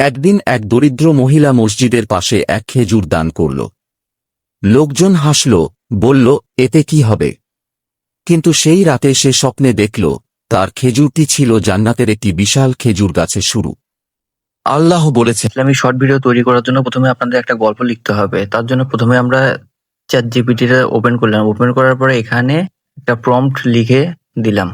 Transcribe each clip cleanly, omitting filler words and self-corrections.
একদিন এক দরিদ্র মহিলা মসজিদের পাশে এক খেজুর দান করল। লোকজন হাসল, বলল, এতে কি হবে? কিন্তু সেই রাতে সে স্বপ্নে দেখল তার খেজুরটি ছিল জান্নাতের একটি বিশাল খেজুর গাছের শুরু। আল্লাহ বলেছেন, ইসলামিক শর্ট ভিডিও তৈরি করার জন্য প্রথমে আপনাদের একটা গল্প লিখতে হবে। তার জন্য প্রথমে আমরা চ্যাট জিপিটিটা ওপেন করলাম। ওপেন করার পরে এখানে একটা প্রম্পট লিখে দিলাম,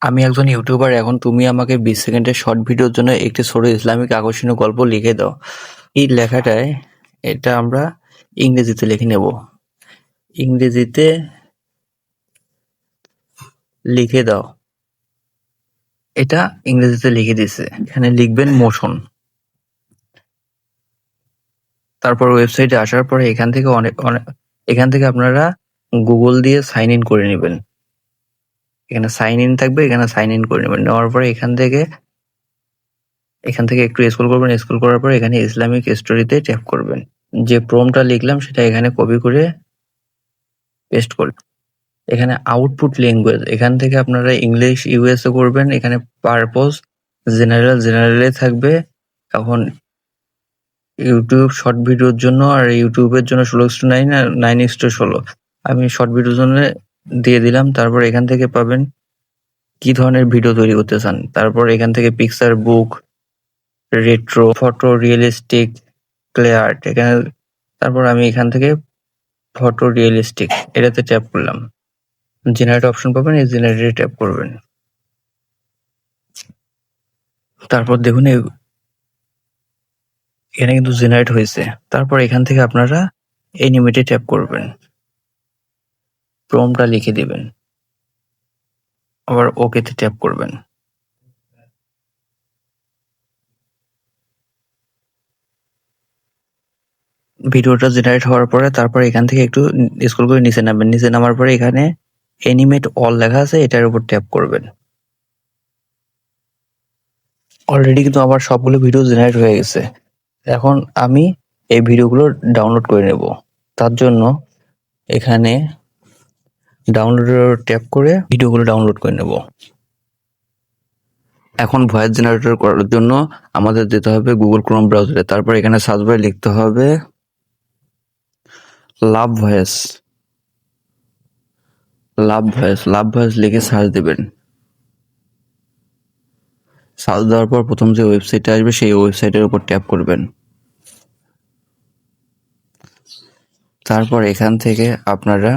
আমি একজন ইউটিউবার, এখন তুমি আমাকে 20 সেকেন্ডের শর্ট ভিডিওর জন্য একটি ছোট ইসলামিক আকর্ষণীয় গল্প লিখে দাও। এই লেখাটায় এটা আমরা ইংরেজিতে লিখে নেব। ইংরেজিতে লিখে দাও, এটা ইংরেজিতে লিখে দিছে। এখানে লিখবেন মোশন। তারপর ওয়েবসাইটে আসার পরে এখান থেকে এখান থেকে আপনারা গুগল দিয়ে সাইন ইন করে নেবেন। এখানে সাইন ইন থাকবে, এখানে সাইন ইন করে নেবেন। নেওয়ার পরে এখান থেকে একটু স্ক্রল করবেন। স্ক্রল করার পরে এখানে ইসলামিক স্টোরিতে ট্যাপ করবেন। যে প্রম্পটটা লিখলাম সেটা এখানে কপি করে পেস্ট করবেন। এখানে আউটপুট ল্যাঙ্গুয়েজ, এখান থেকে আপনারা ইংলিশ ইউএসএ করবেন। এখানে পারপোজ জেনারেলে থাকবে। এখন ইউটিউব শর্ট ভিডিওর জন্য আর ইউটিউবের জন্য 16:9 আর 9:16। আমি শর্ট ভিডিওর জন্য দিয়ে দিলাম। তারপর এখান থেকে পাবেন কি ধরনের ভিডিও তৈরি করতে চান। তারপর এখান থেকে picture, book, retro, photo, realistic, clay art. এখানে তারপর আমি এখান থেকে ফটো রিয়েলিস্টিক এটাতে ট্যাপ করলাম। জেনারেট অপশন পাবেন, এই জেনারেটে ট্যাপ করবেন। তারপর দেখুন এখানে কিন্তু জেনারেট হয়েছে। তারপর এখান থেকে আপনারা অ্যানিমেটে ট্যাপ করবেন, প্রম্পটটা লিখে দিবেন, আবার ওকেতে ট্যাপ করবেন। ভিডিওটা জেনারেট হওয়ার পরে তারপর এখান থেকে একটু স্ক্রল করে নিচে নামবেন। নিচে নামার পরে এখানে অ্যানিমেট অল লেখা আছে, এটার উপর ট্যাপ করবেন। অলরেডি কিন্তু আমার সবগুলো ভিডিও জেনারেট হয়ে গেছে। এখন আমি এই ভিডিওগুলো ডাউনলোড করে নেব। তার জন্য এখানে ডাউনলোডের ট্যাপ করে ভিডিওগুলো ডাউনলোড করে নেব। এখন ভয়েস জেনারেটর করার জন্য আমাদের যেতে হবে গুগল ক্রোম ব্রাউজারে। তারপর এখানে সার্চ বারে লিখতে হবে লাভ ভয়েস লিখে সার্চ দেবেন। সার্চ দেওয়ার পর প্রথম যে ওয়েবসাইটে আসবে সেই ওয়েবসাইটের উপর ট্যাপ করবেন। তারপর এখান থেকে আপনারা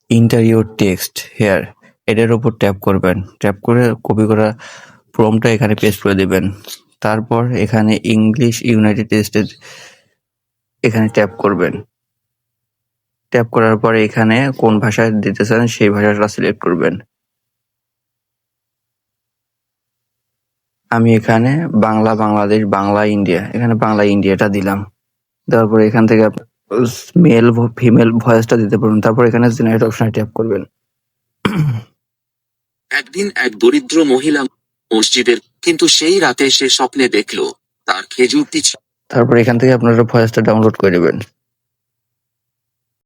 এন্টার ইওর টেক্সট হেয়ার এটার উপর ট্যাপ করবেন। ট্যাপ করে কপি করা প্রম্পটটা এখানে পেস্ট করে দিবেন। তারপর এখানে ইংলিশ ইউনাইটেড স্টেটস এখানে ট্যাপ করবেন। ট্যাপ করার পরে এখানে কোন ভাষায় দিতে চান সেই ভাষাটা সিলেক্ট করবেন। আমি এখানে বাংলা বাংলাদেশ, বাংলা ইন্ডিয়া, এখানে বাংলা ইন্ডিয়াটা দিলাম। দেওয়ার পরে এখান থেকে মেল ফিমেল ভয়েসটা দিতে পারবেন। তারপর এখানে জেনারেট অপশনে ট্যাপ করবেন। একদিন এক দরিদ্র মহিলা মসজিদের, কিন্তু সেই রাতে সে স্বপ্নে দেখল তার খেজুরটি তারপর এখান থেকে আপনারা ভয়েসটা ডাউনলোড করে নেবেন।